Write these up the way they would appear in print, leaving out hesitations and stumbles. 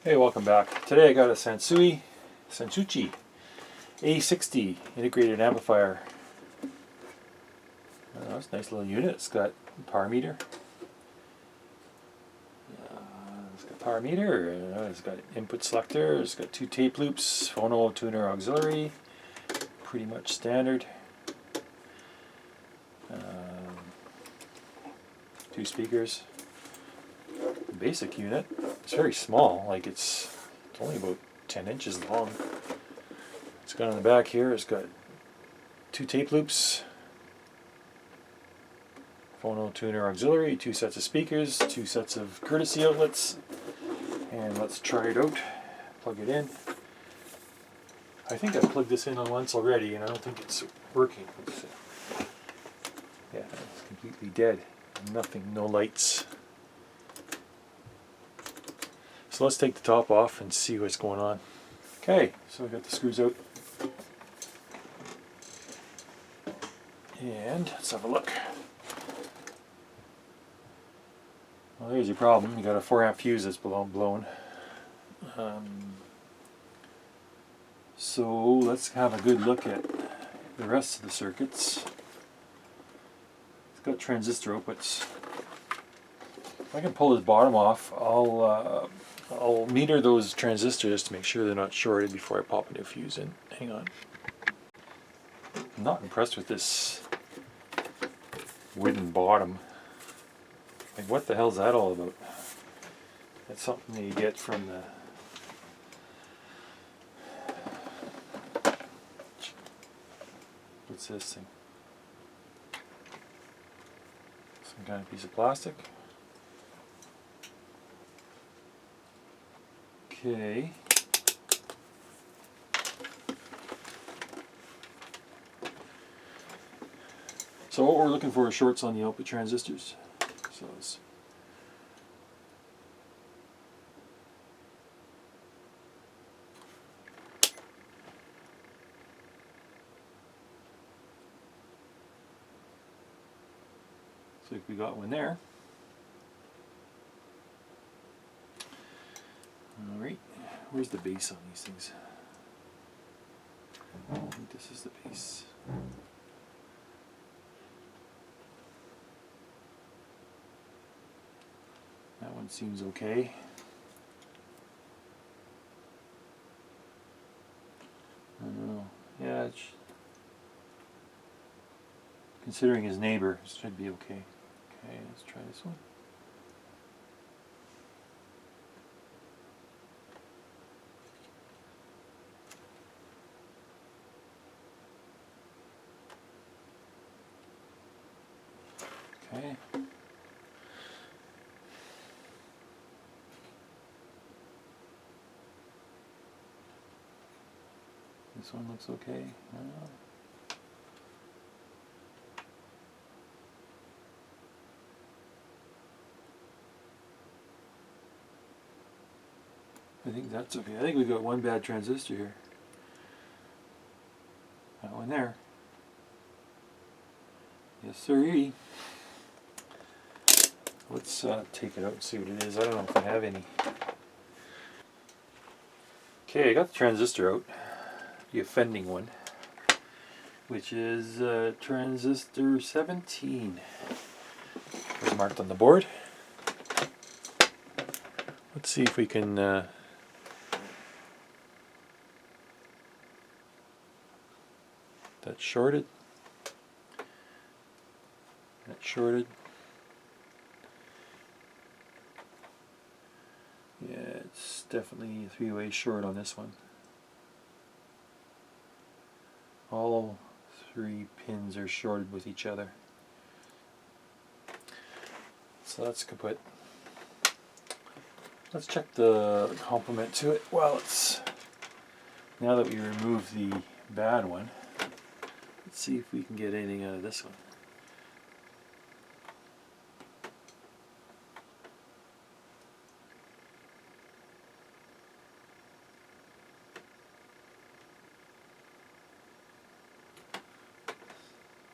Hey, welcome back. Today I got a Sansui A-60 integrated amplifier. That's a nice little unit. It's got power meter. It's got input selector. It's got 2 tape loops, phono, tuner, auxiliary. Pretty much standard. 2 speakers. Basic unit. It's very small, like it's only about 10 inches long. It's got on the back here, it's got 2 tape loops, phono, tuner, auxiliary, 2 sets of speakers, 2 sets of courtesy outlets, and let's try it out. Plug it in. I think I plugged this in on once already and I don't think it's working. Yeah, it's completely dead. Nothing, no lights. So let's take the top off and see what's going on. Okay, so I got the screws out. And let's have a look. Well, there's your problem. You got a 4 amp fuse that's blown. So let's have a good look at the rest of the circuits. It's got transistor outputs. If I can pull this bottom off, I'll meter those transistors to make sure they're not shorted before I pop a new fuse in. Hang on. I'm not impressed with this wooden bottom. Like, what the hell's that all about? That's something that you get from the what's this thing? Some kind of piece of plastic. Okay. So what we're looking for is shorts on the output transistors. So we got one there. Alright, where's the base on these things? I think this is the base. That one seems okay. I don't know. Yeah, considering his neighbor, it should be okay. Okay, let's try this one. Okay. This one looks okay. I think that's okay. I think we've got one bad transistor here. That one there. Yes, sirree. Let's take it out and see what it is. I don't know if I have any. Okay, I got the transistor out. The offending one, which is transistor 17. It's marked on the board. Let's see if we can that's shorted. That's shorted. Yeah, it's definitely a 3-way short on this one. All 3 pins are shorted with each other. So that's kaput. Let's check the complement to it. Well, now that we remove the bad one, let's see if we can get anything out of this one.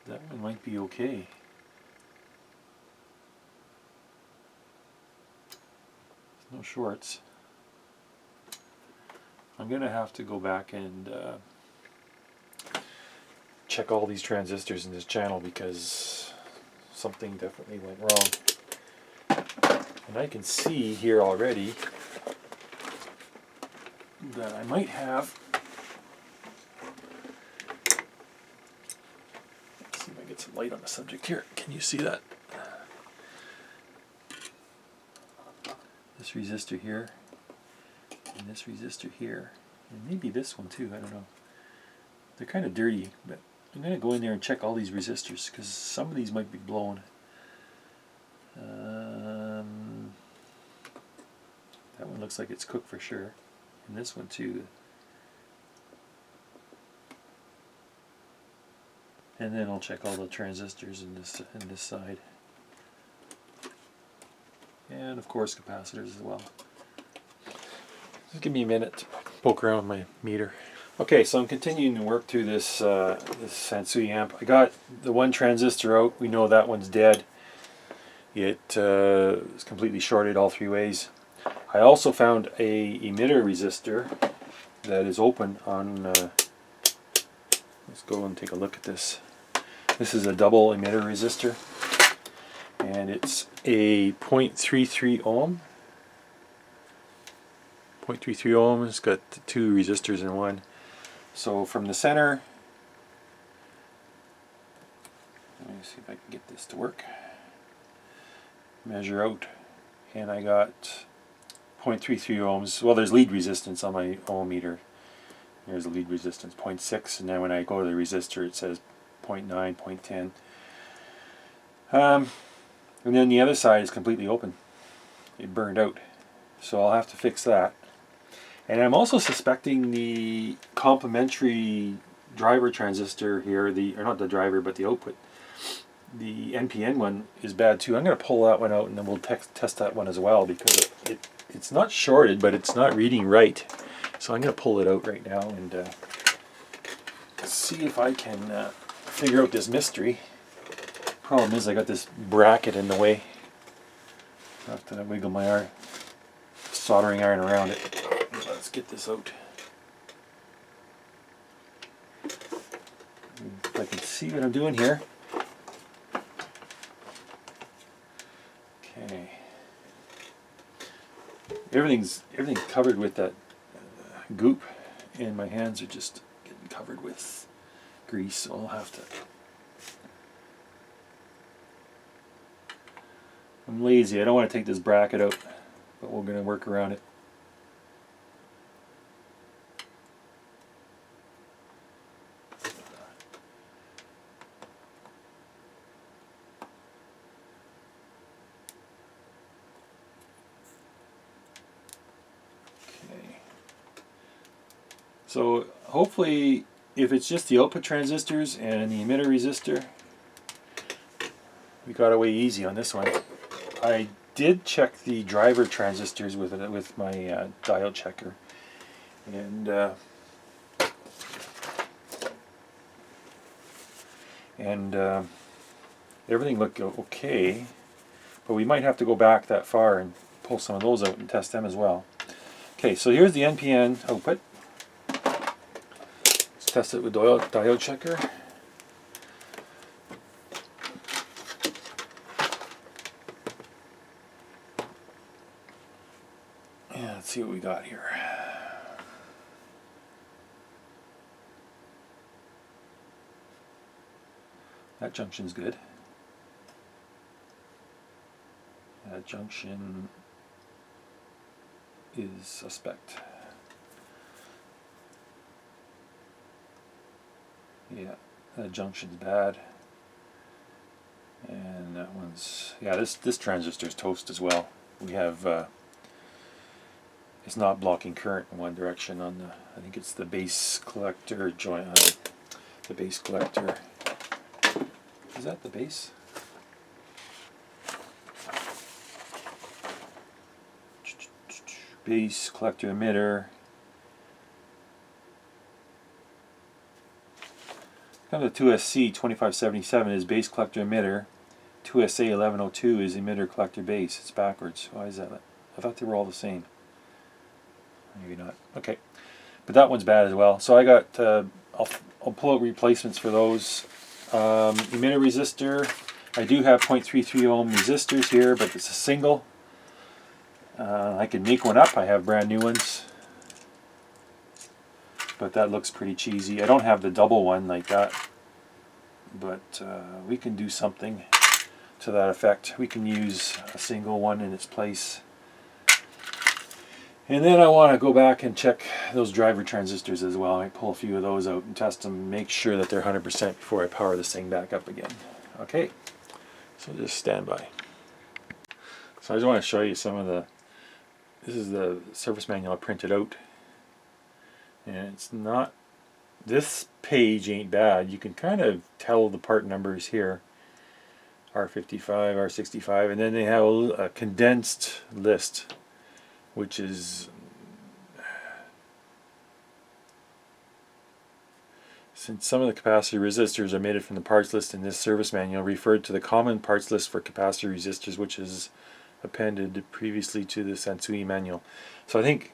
That one might be okay. There's no shorts. I'm going to have to go back and check all these transistors in this channel because something definitely went wrong. And I can see here already that I might have, let's see if I get some light on the subject here. Can you see that? This resistor here, and this resistor here, and maybe this one too, I don't know. They're kind of dirty, but I'm going to go in there and check all these resistors because some of these might be blown. That one looks like it's cooked for sure, and this one too. And then I'll check all the transistors in this side, and of course capacitors as well. Just give me a minute to poke around with my meter. Okay, so I'm continuing to work through this this Sansui amp. I got the one transistor out. We know that one's dead. It is completely shorted all three ways. I also found a emitter resistor that is open on. Let's go and take a look at this. This is a double emitter resistor, and it's a 0.33 ohm. 0.33 ohm. It's got two resistors in one. So from the center, let me see if I can get this to work. Measure out, and I got 0.33 ohms. Well, there's lead resistance on my ohm meter. There's the lead resistance, 0.6, and then when I go to the resistor, it says 0.9, 0.10. And then the other side is completely open. It burned out, so I'll have to fix that. And I'm also suspecting the complementary driver transistor here, or not the driver, but the output. The NPN one is bad too. I'm going to pull that one out and then we'll test that one as well because it's not shorted, but it's not reading right. So I'm going to pull it out right now and see if I can figure out this mystery. Problem is I got this bracket in the way. I have to wiggle my soldering iron around it. Let's get this out. If I can see what I'm doing here. Okay. Everything's covered with that goop, and my hands are just getting covered with grease, so I'll have to. I'm lazy. I don't want to take this bracket out, but we're going to work around it. So hopefully, if it's just the output transistors and the emitter resistor, we got away easy on this one. I did check the driver transistors with my diode checker, and everything looked okay, but we might have to go back that far and pull some of those out and test them as well. Okay, so here's the NPN output. Test it with diode checker. Yeah, let's see what we got here. That junction's good. That junction is suspect. Yeah, that junction's bad, and that one's, yeah, this transistor's toast as well. We have it's not blocking current in one direction on the, I think it's the base collector joint, the base collector. Is that the base? Base collector emitter. Kind of the 2SC 2577 is base collector emitter. 2SA 1102 is emitter collector base. It's backwards. Why is that? I thought they were all the same. Maybe not. Okay. but that one's bad as well. So I got, I'll pull out replacements for those. Emitter resistor, I do have 0.33 ohm resistors here, but it's a single. I can make one up, I have brand new ones. But that looks pretty cheesy. I don't have the double one like that. But we can do something to that effect. We can use a single one in its place. And then I want to go back and check those driver transistors as well. I pull a few of those out and test them, make sure that they're 100% before I power this thing back up again. Okay, so just stand by. So I just want to show you some of the, this is the service manual I printed out. And it's not, this page ain't bad. You can kind of tell the part numbers here. R55, R65, and then they have a condensed list, which is, since some of the capacitor resistors are omitted from the parts list in this service manual, referred to the common parts list for capacitor resistors, which is appended previously to the Sansui manual. So I think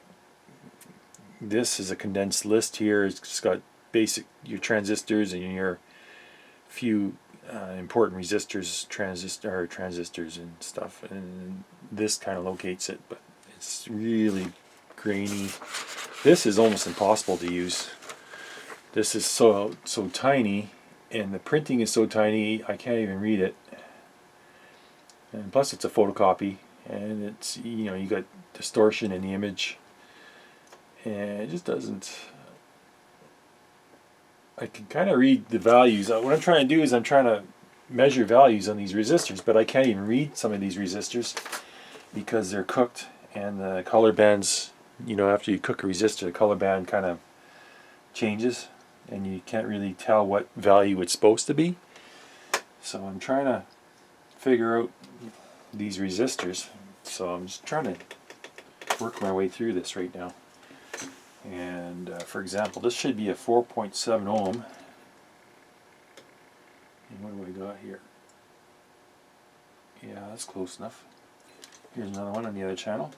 this is a condensed list here. It's just got basic, your transistors and your few important resistors, transistors and stuff, and this kind of locates it, but it's really grainy. This is almost impossible to use. This is so tiny, and the printing is so tiny I can't even read it. And plus it's a photocopy, and it's, you know, you got distortion in the image, and it just doesn't. I can kind of read the values. What I'm trying to do is I'm trying to measure values on these resistors, but I can't even read some of these resistors because they're cooked, and the color bands, you know, after you cook a resistor, the color band kind of changes and you can't really tell what value it's supposed to be. So I'm trying to figure out these resistors. So I'm just trying to work my way through this right now. And for example, this should be a 4.7 ohm. And what do I got here? Yeah, that's close enough. Here's another one on the other channel.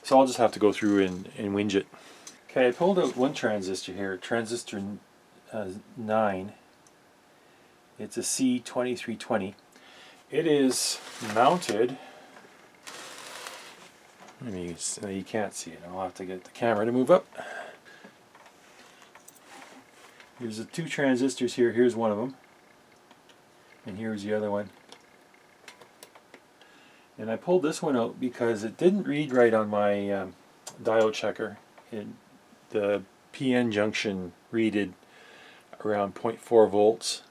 So I'll just have to go through and whinge it. Okay, I pulled out one transistor here, transistor 9. It's a C2320. It is mounted. I mean, you can't see it. I'll have to get the camera to move up. There's the two transistors here. Here's one of them. And here's the other one. And I pulled this one out because it didn't read right on my diode checker. The PN junction readed around 0.4 volts,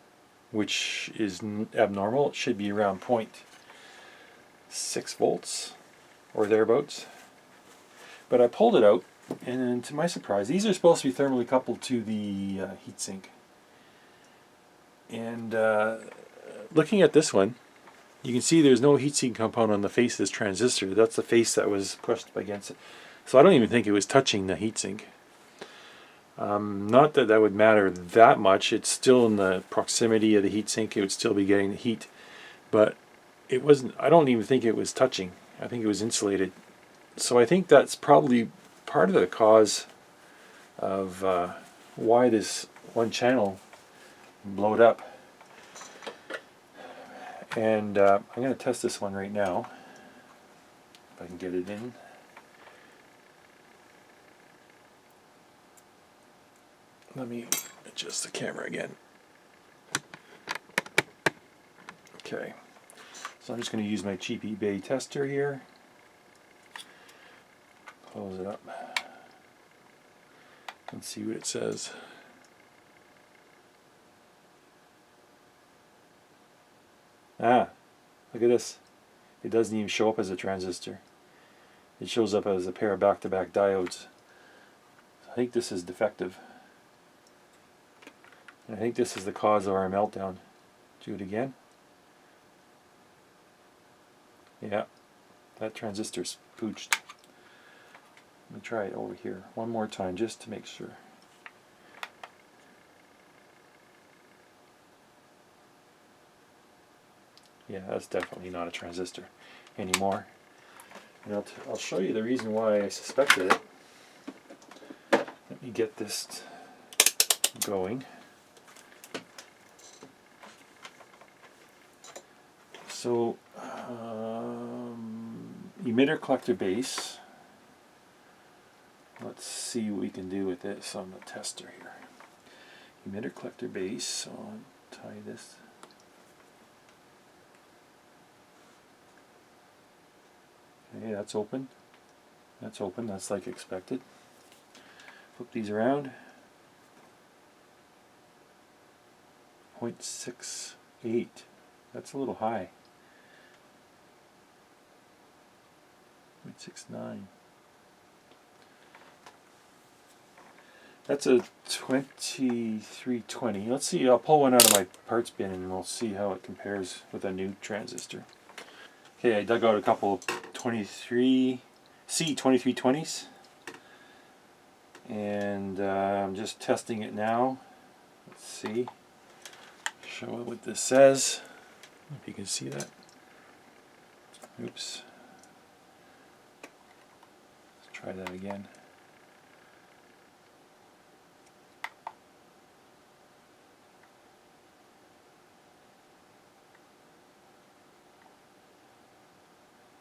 which is abnormal. It should be around 0.6 volts or thereabouts. But I pulled it out, and to my surprise, these are supposed to be thermally coupled to the heatsink. And looking at this one, you can see there's no heatsink compound on the face of this transistor. That's the face that was pushed up against it. So I don't even think it was touching the heatsink. Not that that would matter that much. It's still in the proximity of the heatsink. It would still be getting the heat. But it wasn't, I don't even think it was touching. I think it was insulated. So I think that's probably part of the cause of why this one channel blowed up. And I'm going to test this one right now, if I can get it in. Let me adjust the camera again. Okay, so I'm just going to use my cheap eBay tester here. Close it up and see what it says. Ah, look at this. It doesn't even show up as a transistor. It shows up as a pair of back-to-back diodes. I think this is defective. And I think this is the cause of our meltdown. Do it again. Yeah, that transistor's pooched. Let me try it over here one more time just to make sure. Yeah, that's definitely not a transistor anymore. And I'll show you the reason why I suspected it. Let me get this going. So, emitter collector base. Let's see what we can do with this on the tester here. Emitter collector base, so I'll tie this. Okay, that's open. That's open, that's like expected. Flip these around. 0.68. That's a little high. 0.69. That's a 2320. Let's see, I'll pull one out of my parts bin and we'll see how it compares with a new transistor. Okay, I dug out a couple C2320s and I'm just testing it now. Let's see. Show it what this says. If you can see that. Oops. Let's try that again.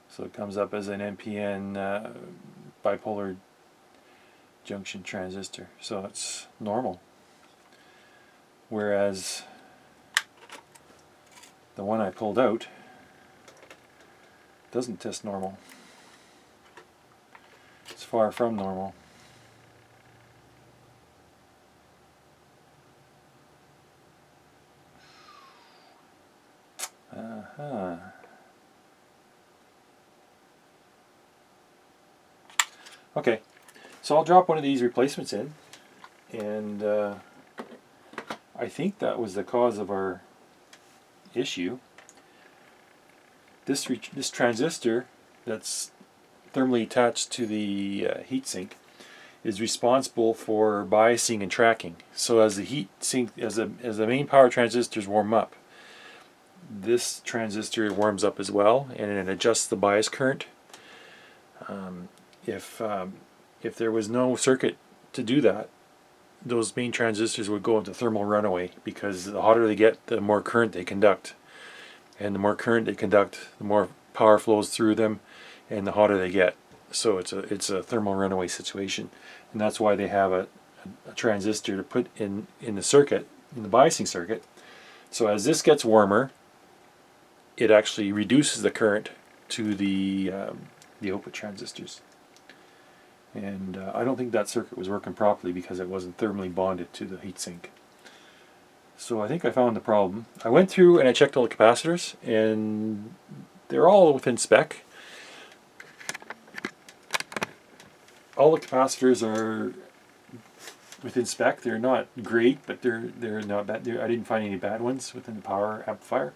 So it comes up as an NPN bipolar junction transistor. So it's normal. Whereas the one I pulled out doesn't test normal. It's far from normal. Okay, so I'll drop one of these replacements in, and I think that was the cause of our issue. This transistor that's thermally attached to the heatsink is responsible for biasing and tracking. So as the heatsink, as the main power transistors warm up, this transistor warms up as well, and it adjusts the bias current. If there was no circuit to do that, those main transistors would go into thermal runaway, because the hotter they get, the more current they conduct, and the more current they conduct, the more power flows through them, and the hotter they get. So it's a thermal runaway situation, and that's why they have a transistor to put in the circuit, in the biasing circuit. So as this gets warmer, it actually reduces the current to the output transistors. And I don't think that circuit was working properly because it wasn't thermally bonded to the heatsink. So I think I found the problem. I went through and I checked all the capacitors, and they're all within spec. All the capacitors are within spec. They're not great, but they're not bad. I didn't find any bad ones within the power amplifier.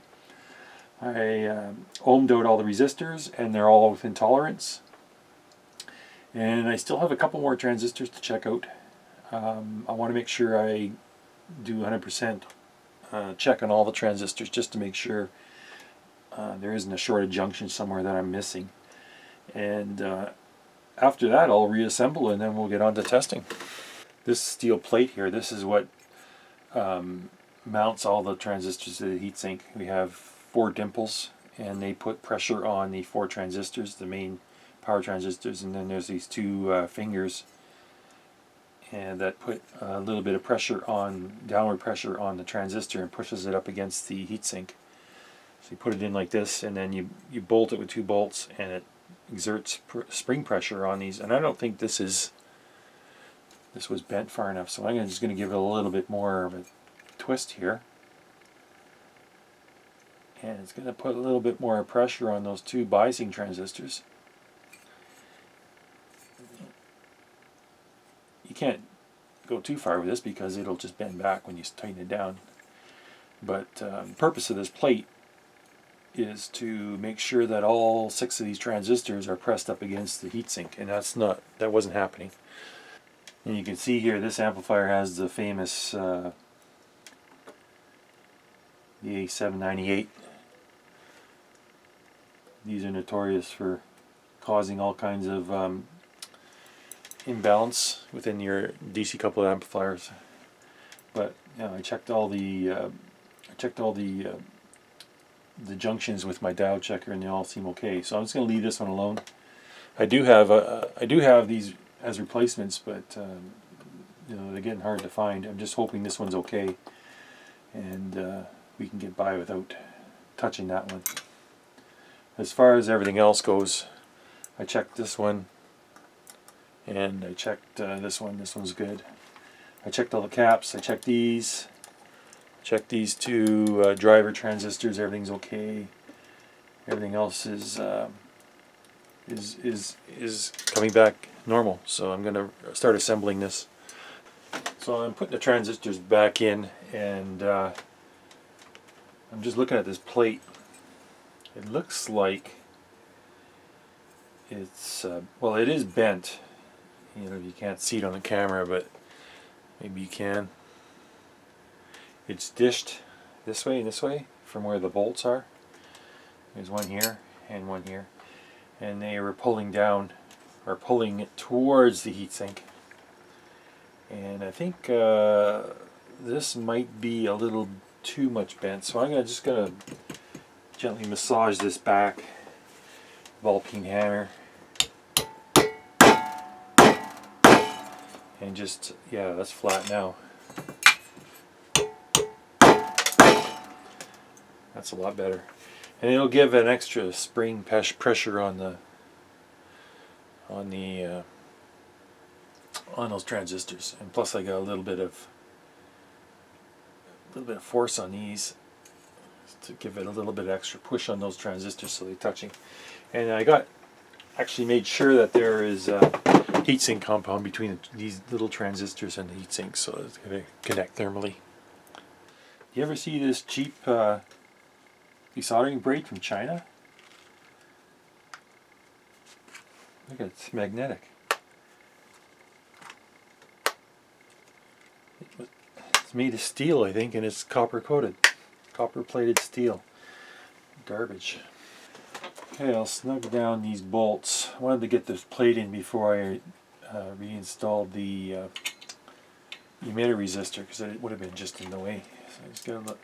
I ohmed out all the resistors, and they're all within tolerance. And I still have a couple more transistors to check out. I want to make sure I do 100% check on all the transistors, just to make sure there isn't a shorted junction somewhere that I'm missing. And after that, I'll reassemble, and then we'll get on to testing. This steel plate here, this is what mounts all the transistors to the heatsink. We have 4 dimples, and they put pressure on the 4 transistors, the main power transistors, and then there's these 2 fingers, and that put a little bit of pressure on, downward pressure on the transistor, and pushes it up against the heatsink. So you put it in like this, and then you bolt it with 2 bolts, and it exerts spring pressure on these. And I don't think this was bent far enough, so I'm just going to give it a little bit more of a twist here, and it's going to put a little bit more pressure on those 2 biasing transistors. You can't go too far with this because it'll just bend back when you tighten it down. But the purpose of this plate is to make sure that all 6 of these transistors are pressed up against the heatsink, and that wasn't happening. And you can see here, this amplifier has the famous the A-798. These are notorious for causing all kinds of imbalance within your DC coupled amplifiers. But you know, I checked all the junctions with my diode checker, and they all seem okay. So I'm just going to leave this one alone. I do have these as replacements, but you know, they're getting hard to find. I'm just hoping this one's okay, and we can get by without touching that one. As far as everything else goes, I checked this one, and I checked this one. This one's good. I checked all the caps. I checked these. Checked these two driver transistors. Everything's okay. Everything else is coming back normal. So I'm going to start assembling this. So I'm putting the transistors back in, and I'm just looking at this plate. It looks like it's well, it is bent. You know, you can't see it on the camera, but maybe you can. It's dished this way and this way from where the bolts are. There's one here and one here, and they were pulling down, or pulling it towards the heatsink. And I think this might be a little too much bent, so I'm just gonna gently massage this back, ball peen hammer, and just, yeah, that's flat now. That's a lot better, and it'll give an extra spring pressure on those transistors. And plus, I got a little bit of force on these to give it a little bit extra push on those transistors so they're touching. And I actually made sure that there is a heatsink compound between these little transistors and the heatsink, so it's going to connect thermally. You ever see this cheap desoldering braid from China? Look, it's magnetic. It's made of steel, I think, and it's copper coated. Copper plated steel. Garbage. Okay, I'll snug down these bolts. I wanted to get this plate in before I reinstalled the emitter resistor, because it would have been just in the way. So I just got a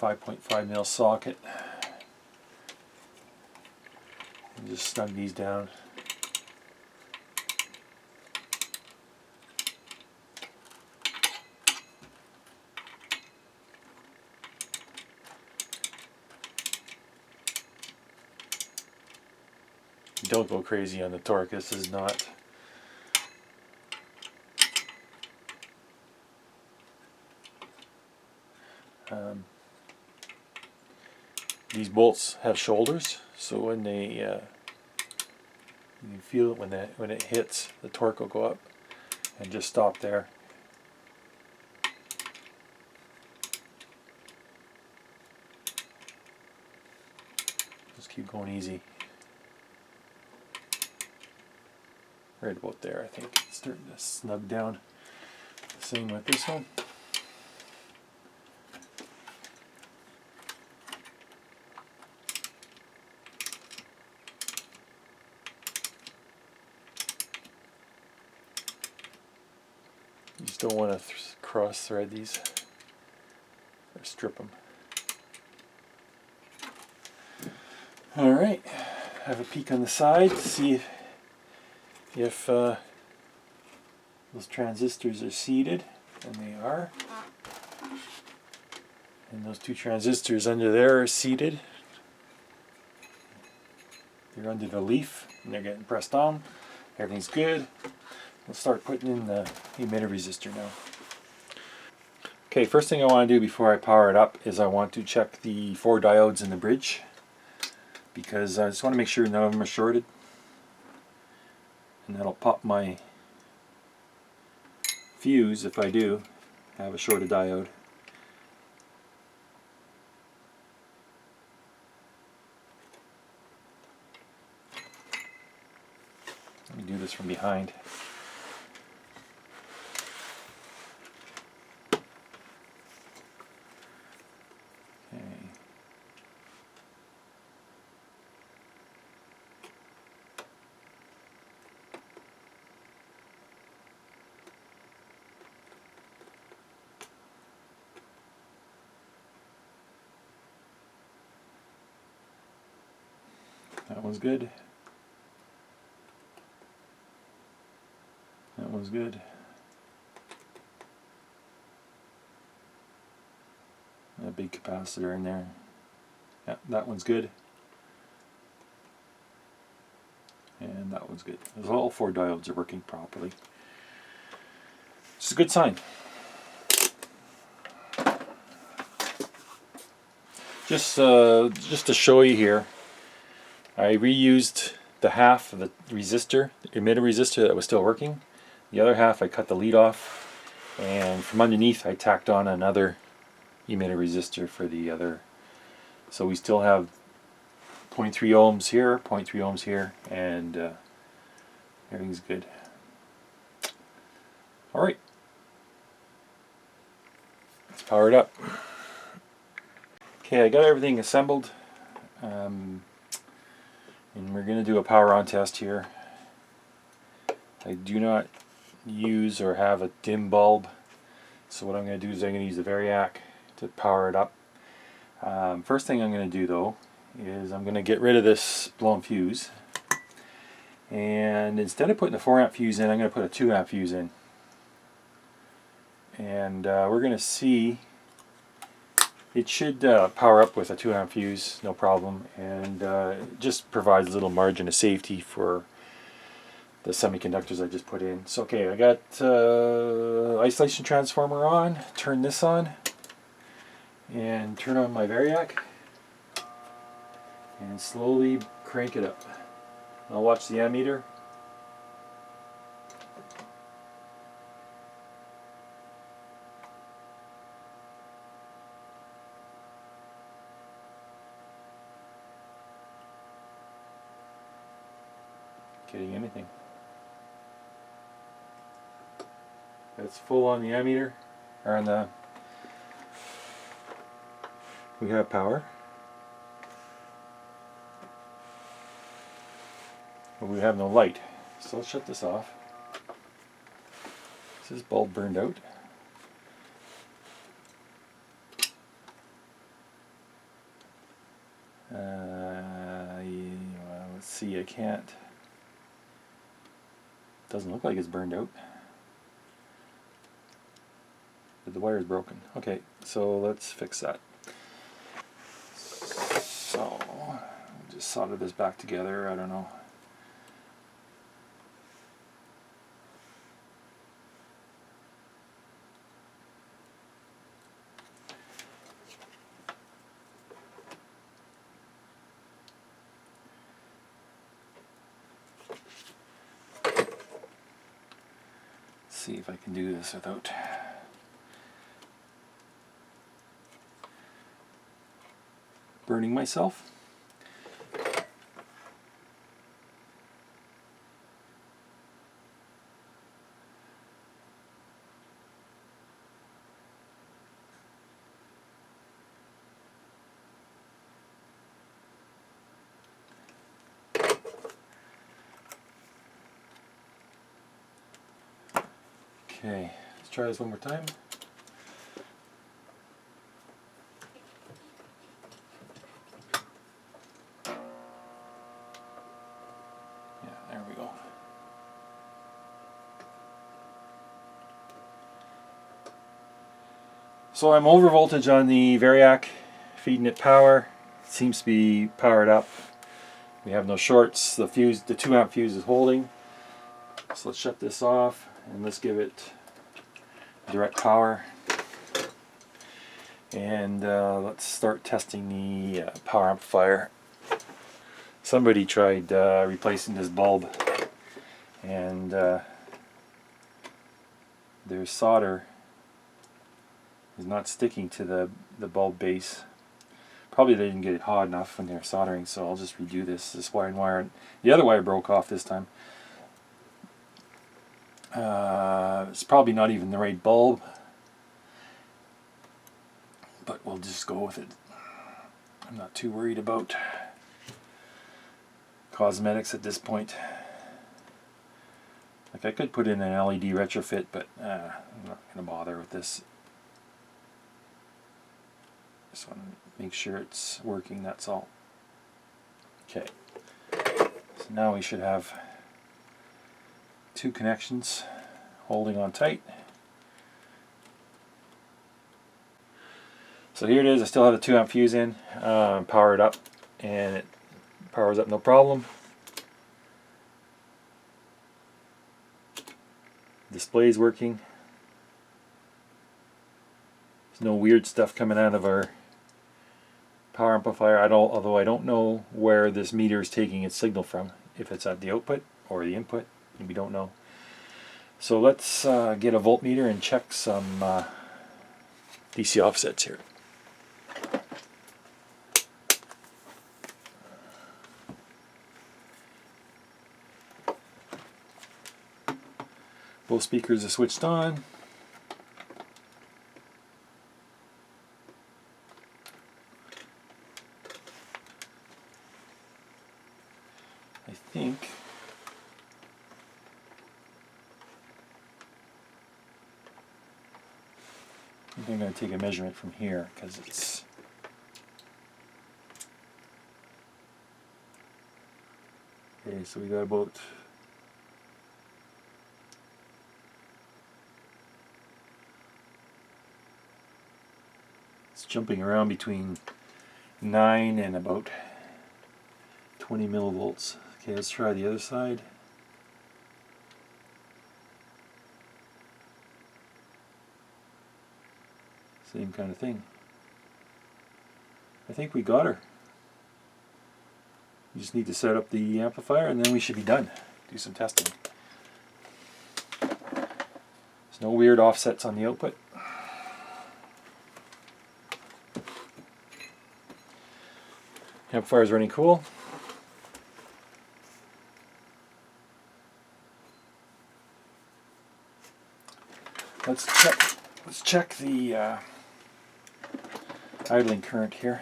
5.5 mil socket. And just snug these down. Don't go crazy on the torque. This is not these bolts have shoulders, so when they you feel it when it hits, the torque will go up, and just stop there. Just keep going easy. Right about there, I think. It's starting to snug down. Same with this one. You just don't want to cross thread these or strip them. Alright, have a peek on the side to see if those transistors are seated, and they are. And those two transistors under there are seated. They're under the leaf and they're getting pressed on. Everything's good. We'll start putting in the emitter resistor now. Okay, first thing I want to do before I power it up is I want to check the 4 diodes in the bridge, because I just want to make sure none of them are shorted. And that'll pop my fuse if I do have a shorted diode. Let me do this from behind. Okay. That one's good. That one's good. A big capacitor in there. Yeah, that one's good. And that one's good. All 4 diodes are working properly. It's a good sign. Just to show you here, I reused the half of the resistor, the emitter resistor that was still working. The other half I cut the lead off, and from underneath I tacked on another emitter resistor for the other. So we still have 0.3 ohms here, 0.3 ohms here, and everything's good. Alright, let's power it up. Okay, I got everything assembled, and we're going to do a power on test here. I do not use or have a dim bulb, so what I'm going to do is I'm going to use the Variac to power it up. First thing I'm going to do though is I'm going to get rid of this blown fuse, and instead of putting the 4 amp fuse in, I'm going to put a 2 amp fuse in, and we're going to see it should power up with a 2 amp fuse, no problem, and it just provides a little margin of safety for the semiconductors I just put in. So okay, I got isolation transformer on, turn this on, and turn on my Variac, and slowly crank it up. I'll watch the ammeter. Getting anything. That's full on the ammeter, or on the. We have power. But we have no light. So let's shut this off. Is this bulb burned out? Let's see, I can't. Doesn't look like it's burned out. But the wire is broken. Okay, so let's fix that. So, I'll just solder this back together, I don't know. See if I can do this without burning myself. Okay, let's try this one more time. Yeah, there we go. So I'm over voltage on the Variac, feeding it power. It seems to be powered up. We have no shorts. The fuse, the 2 amp fuse is holding. So let's shut this off and let's give it direct power. And let's start testing the power amplifier. Somebody tried replacing this bulb, and their solder is not sticking to the bulb base. Probably they didn't get it hot enough when they were soldering, so I'll just redo this wire and wire. The other wire broke off this time. It's probably not even the right bulb, but we'll just go with it. I'm not too worried about cosmetics at this point. Like, I could put in an LED retrofit, but I'm not going to bother with this. Just want to make sure it's working, that's all. Okay, So now we should have 2 connections holding on tight. So here it is. I still have the 2 amp fuse in, power it up, and it powers up no problem. Display's working. There's no weird stuff coming out of our power amplifier. Although I don't know where this meter is taking its signal from. If it's at the output or the input, we don't know. So let's get a voltmeter and check some DC offsets here. Both speakers are switched on. I think I'm going to take a measurement from here because it's okay. So we got about jumping around between 9 and about 20 millivolts. Okay, let's try the other side. Same kind of thing. I think we got her. You just need to set up the amplifier and then we should be done. Do some testing. There's no weird offsets on the output. Amplifier's running cool. Let's check the idling current here.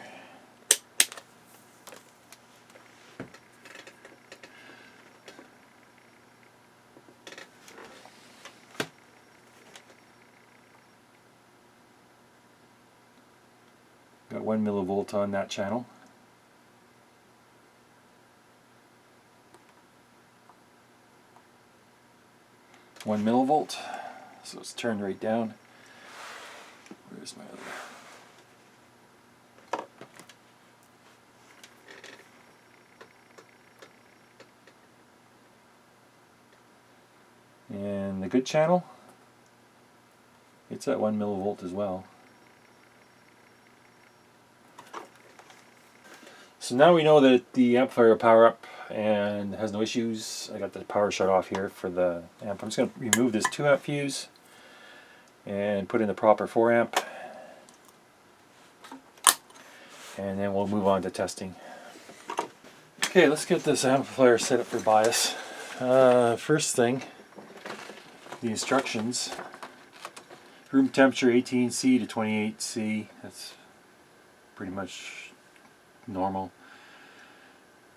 Got 1 millivolt on that channel. One millivolt, so it's turned right down. Where's my other? And the good channel, it's at 1 millivolt as well. So now we know that the amplifier will power up and has no issues. I got the power shut off here for the amp. I'm just going to remove this 2 amp fuse and put in the proper 4 amp, and then we'll move on to testing. Okay, let's get this amplifier set up for bias. First thing, the instructions. Room temperature 18C to 28C. That's pretty much normal.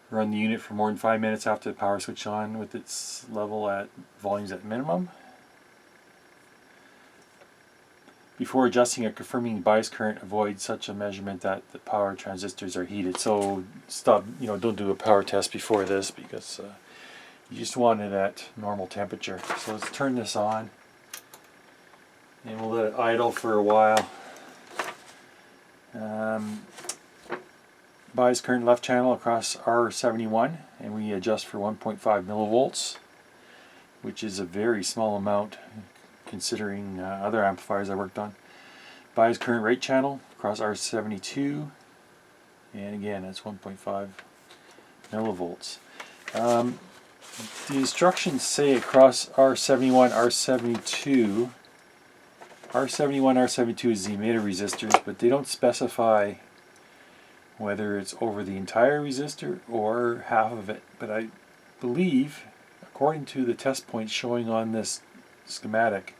Run the unit for more than 5 minutes after the power switch on with its level at volumes at minimum. Before adjusting or confirming the bias current, avoid such a measurement that the power transistors are heated. So stop, don't do a power test before this because you just want it at normal temperature. So let's turn this on and we'll let it idle for a while. Bias current left channel across R71, and we adjust for 1.5 millivolts, which is a very small amount considering other amplifiers I worked on. Bias current right channel across R72, and again that's 1.5 millivolts. The instructions say across R71, R72. R71, R72 is the emitter resistors, but they don't specify whether it's over the entire resistor or half of it. But I believe, according to the test points showing on this schematic,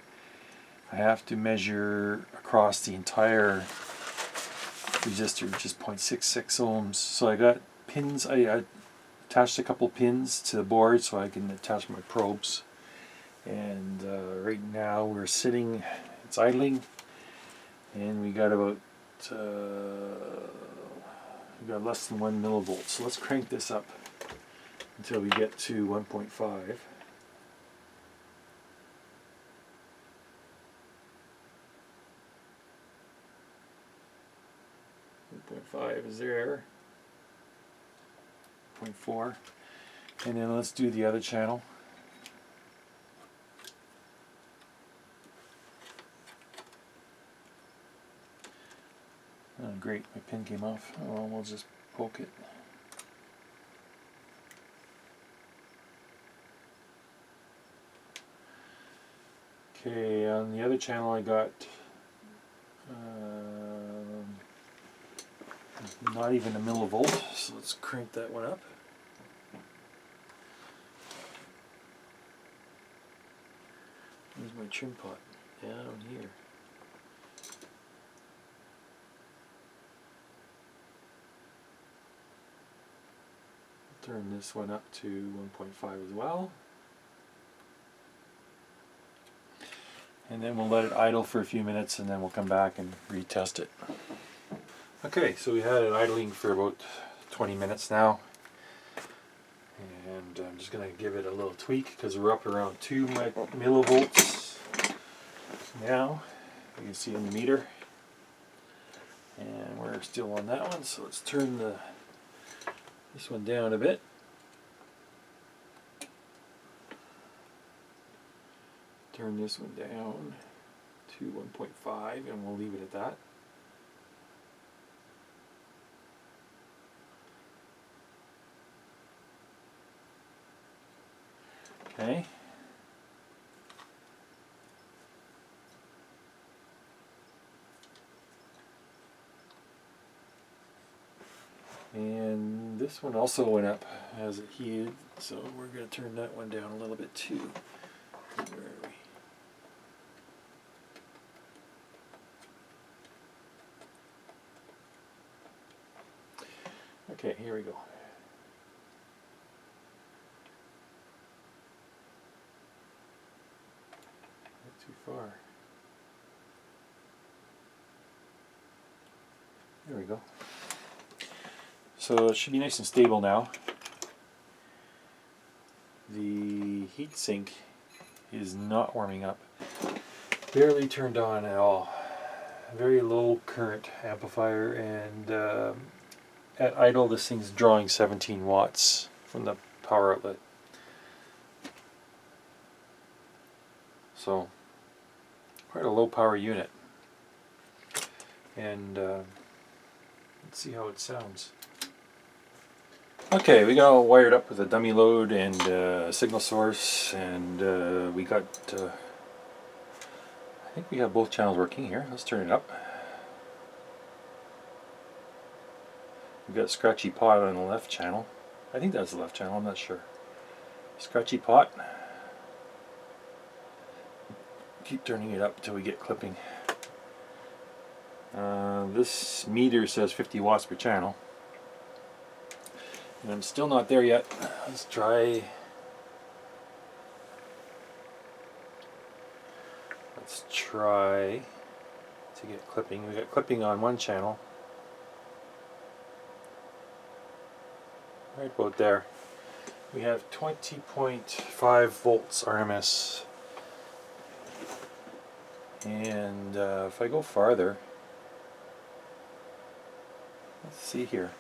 I have to measure across the entire resistor, which is 0.66 ohms. So I got pins, I attached a couple pins to the board so I can attach my probes. And right now we're sitting, it's idling, and we got about we got less than 1 millivolt. So let's crank this up until we get to 1.5. 1.5 is there. 0.4. And then let's do the other channel. Oh, great, my pin came off. Oh, well, we'll just poke it. Okay, on the other channel I got not even a millivolt, so let's crank that one up. Where's my trim pot? Down here. Turn this one up to 1.5 as well. And then we'll let it idle for a few minutes and then we'll come back and retest it. Okay, so we had it idling for about 20 minutes now. And I'm just going to give it a little tweak because we're up around 2 millivolts now. You can see in the meter. And we're still on that one, so let's turn this one down a bit. Turn this one down to 1.5 and we'll leave it at that. Okay. And this one also went up as it heated, so we're going to turn that one down a little bit too. Where are we? Okay, here we go. Not too far. There we go. So it should be nice and stable now. The heatsink is not warming up. Barely turned on at all. Very low current amplifier, and at idle this thing's drawing 17 watts from the power outlet. So quite a low power unit. And let's see how it sounds. Okay, we got all wired up with a dummy load and a signal source, and we got I think we have both channels working here. Let's turn it up. We've got scratchy pot on the left channel. I think that's the left channel, I'm not sure. Scratchy pot. Keep turning it up until we get clipping. This meter says 50 watts per channel. And I'm still not there yet. Let's try. Let's try to get clipping. We got clipping on one channel. Right about there. We have 20.5 volts RMS. And if I go farther, let's see here.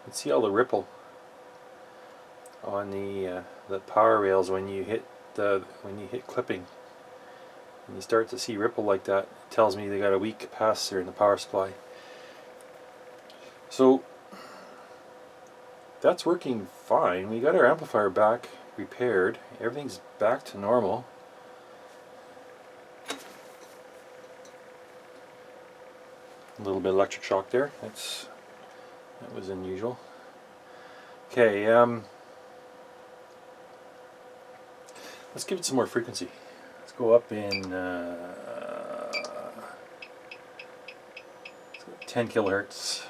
Let's see all the ripple on the power rails when you hit clipping. When you start to see ripple like that, it tells me they got a weak capacitor in the power supply. So that's working fine. We got our amplifier back repaired. Everything's back to normal. A little bit of electric shock there. That was unusual. Okay, let's give it some more frequency. Let's go up in 10 kilohertz.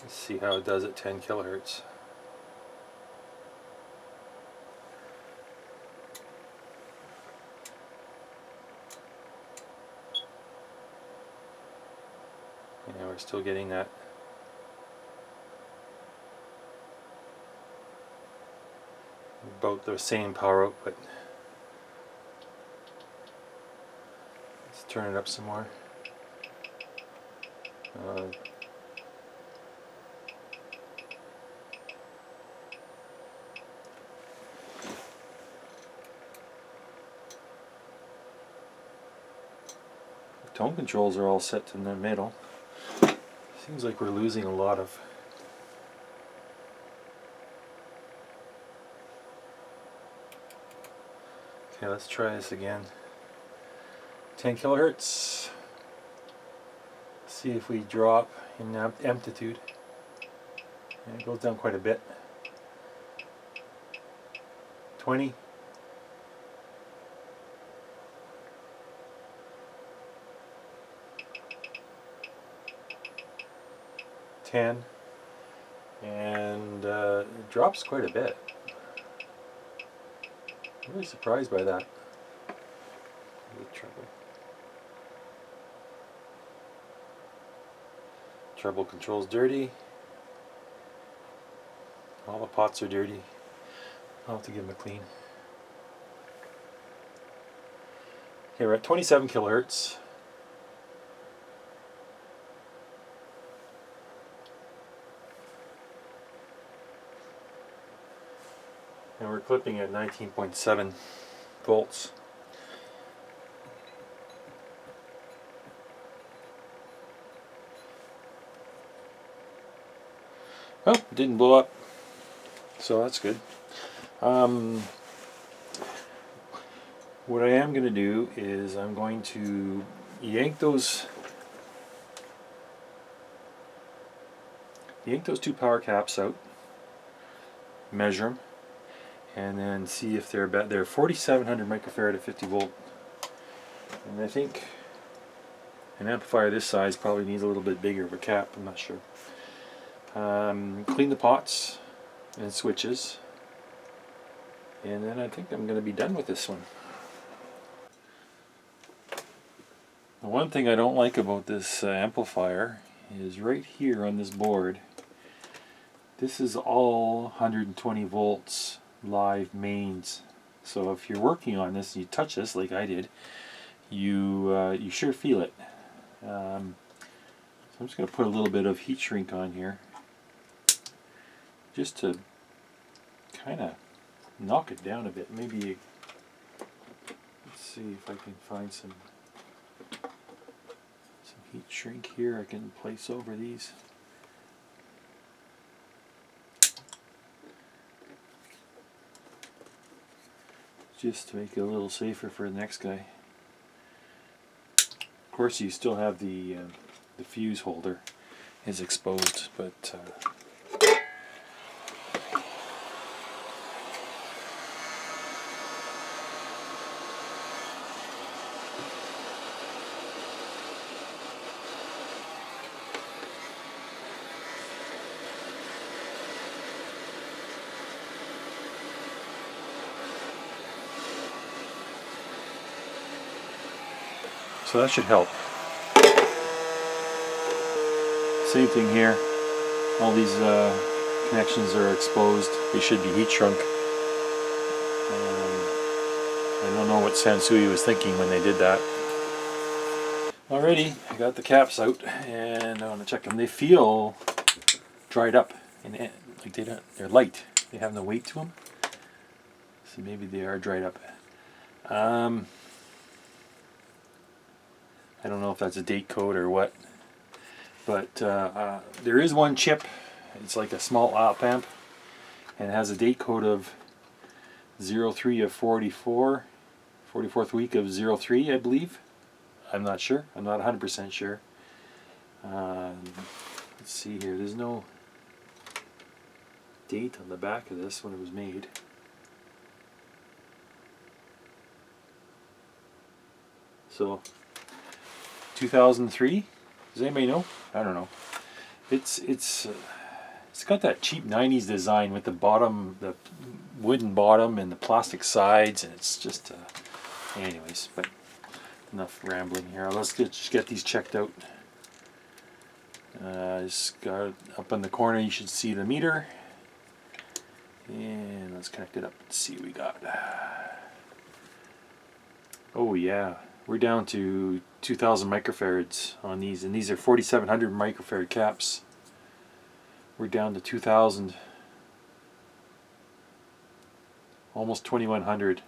Let's see how it does at 10 kilohertz. Yeah, we're still getting that. About the same power output. Let's turn it up some more. Tone controls are all set in the middle. Seems like we're losing a lot of. Okay, let's try this again. 10 kilohertz. See if we drop in amplitude. And it goes down quite a bit. 20. 10. And it drops quite a bit. I'm really surprised by that. Treble control's dirty. All the pots are dirty. I'll have to give them a clean. Okay, we're at 27 kilohertz. And we're clipping at 19.7 volts. Oh, it didn't blow up, so that's good. What I am going to do is I'm going to yank those two power caps out, measure them, and then see if they're 4,700 microfarad at 50 volt. And I think an amplifier this size probably needs a little bit bigger of a cap, I'm not sure. Clean the pots and switches, and then I think I'm going to be done with this one. The one thing I don't like about this amplifier is right here on this board, this is all 120 volts live mains. So if you're working on this and you touch this like I did, you sure feel it. So I'm just going to put a little bit of heat shrink on here, just to kind of knock it down a bit. Maybe, let's see if I can find some heat shrink here I can place over these. Just to make it a little safer for the next guy. Of course you still have the fuse holder is exposed, but so that should help. Same thing here. All these connections are exposed. They should be heat shrunk. I don't know what Sansui was thinking when they did that. Alrighty, I got the caps out and I want to check them. They feel dried up and like they're light. They have no weight to them. So maybe they are dried up. I don't know if that's a date code or what, but there is one chip. It's like a small op amp, and it has a date code of 03 of 44, 44th week of 03, I believe. I'm not sure. I'm not 100% sure. Let's see here. There's no date on the back of this when it was made. So 2003. Does anybody know? I don't know. It's got that cheap 90s design with the bottom, the wooden bottom and the plastic sides, and it's just anyways. But enough rambling here. Let's just get these checked out. Just got up in the corner, you should see the meter. And let's connect it up and see what we got. Oh yeah, we're down to 2,000 microfarads on these, and these are 4,700 microfarad caps. We're down to 2,000, almost 2,100,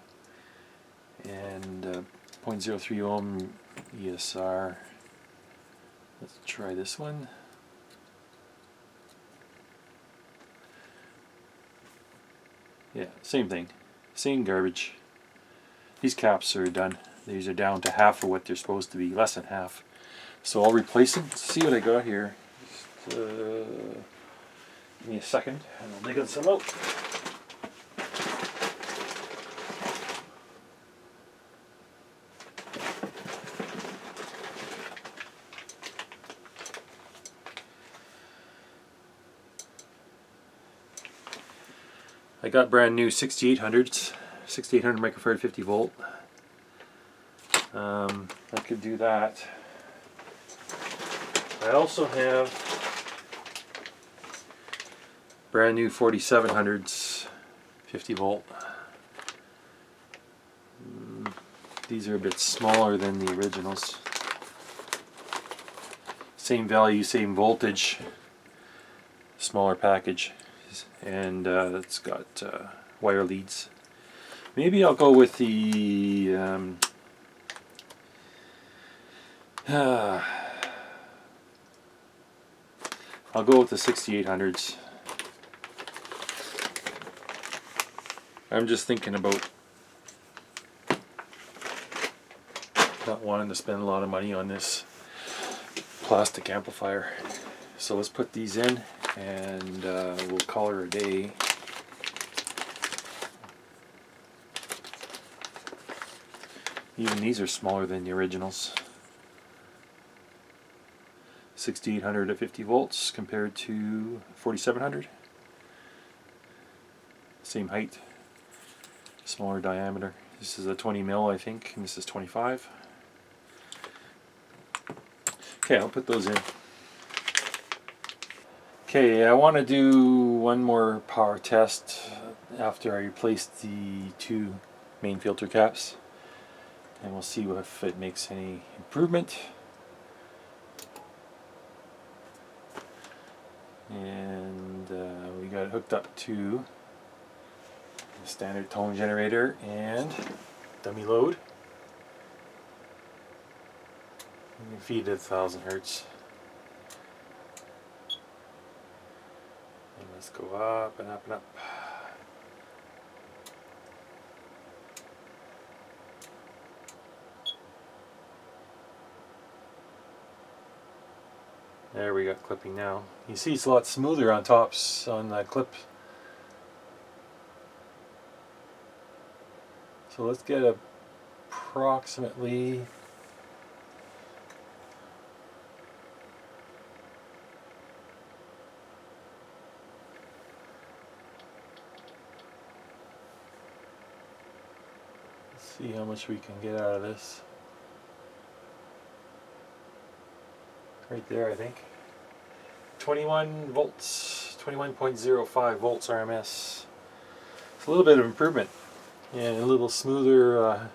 and 0.03 ohm ESR. Let's try this one. Yeah, same thing, same garbage. These caps are done. These are down to half of what they're supposed to be, less than half. So I'll replace them. See what I got here. Just, give me a second and I'll dig some out. I got brand new 6800s, 6800 microfarad 50 volt. I could do that. I also have brand new 4700s 50 volt. These are a bit smaller than the originals. Same value, same voltage, smaller package, and it's got wire leads. Maybe I'll go with the I'll go with the 6800s. I'm just thinking about not wanting to spend a lot of money on this plastic amplifier. So let's put these in and we'll call her a day. Even these are smaller than the originals. 6800 at 50 volts compared to 4700. Same height, smaller diameter. This is a 20 mil, I think, and this is 25. Okay, I'll put those in. Okay, I want to do one more power test after I replace the two main filter caps, and we'll see if it makes any improvement. And we got it hooked up to the standard tone generator and dummy load. You can feed it 1,000 hertz. And let's go up and up and up. There we got clipping now. You see it's a lot smoother on tops on that clip. So let's get approximately see how much we can get out of this. Right there, I think. 21 volts, 21.05 volts RMS. It's a little bit of improvement and a little smoother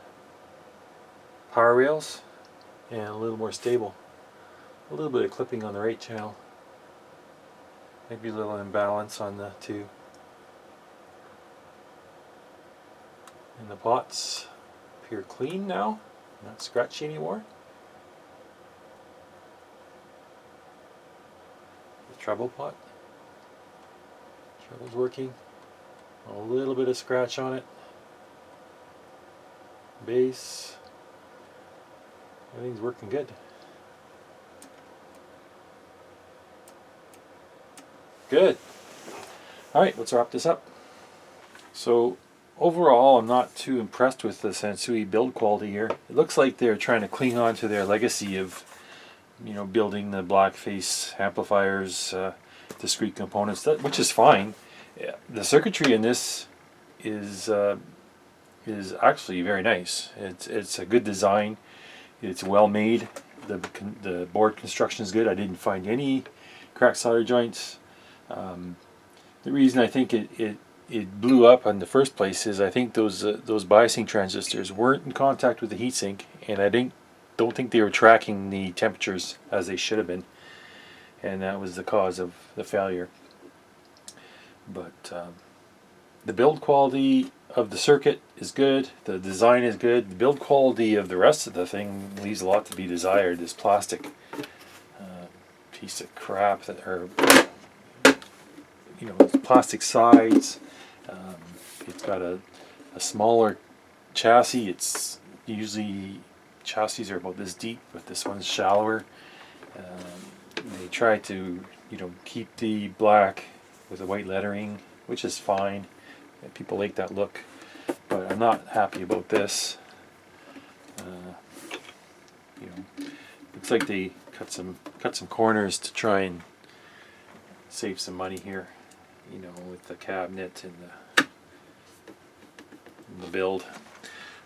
power rails and a little more stable. A little bit of clipping on the right channel. Maybe a little imbalance on the two. And the pots appear clean now, not scratchy anymore. Treble pot. Treble's working. A little bit of scratch on it. Bass. Everything's working good. Good. Alright, let's wrap this up. So overall, I'm not too impressed with the Sansui build quality here. It looks like they're trying to cling on to their legacy of, you know, building the black face amplifiers, discrete components, which is fine. The circuitry in this is actually very nice. It's a good design. It's well made. The board construction is good. I didn't find any cracked solder joints. The reason I think it blew up in the first place is I think those biasing transistors weren't in contact with the heatsink, and I don't think they were tracking the temperatures as they should have been, and that was the cause of the failure. But the build quality of the circuit is good, the design is good, the build quality of the rest of the thing leaves a lot to be desired. This plastic piece of crap that are, plastic sides. It's got a smaller chassis. It's usually chassis are about this deep, but this one's shallower. They try to keep the black with the white lettering, which is fine. People like that look, but I'm not happy about this. Looks like they cut some corners to try and save some money here, with the cabinet and the build.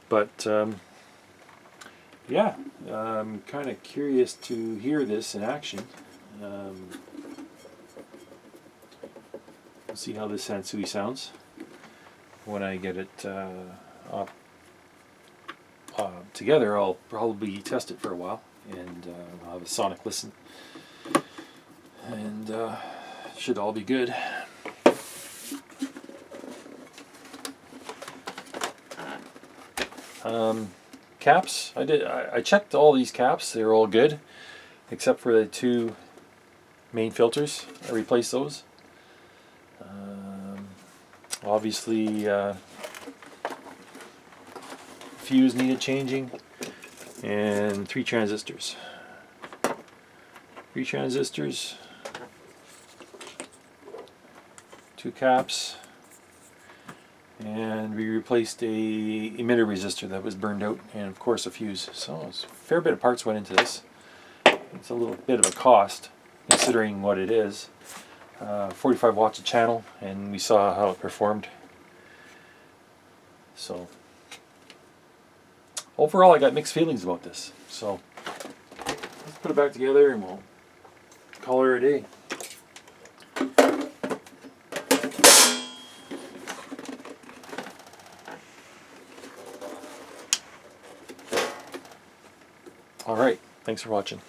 But yeah, I'm kind of curious to hear this in action. We'll see how this Sansui sounds when I get it together. I'll probably test it for a while, and I'll have a sonic listen, and it should all be good. Caps, I checked all these caps. They're all good except for the two main filters. I replaced those. Obviously fuse needed changing, and 3 transistors. 3 transistors, 2 caps, and we replaced a emitter resistor that was burned out, and of course a fuse. So a fair bit of parts went into this. It's a little bit of a cost considering what it is. 45 watts a channel, and we saw how it performed. So overall I got mixed feelings about this. So let's put it back together and we'll call her a day. Alright, thanks for watching.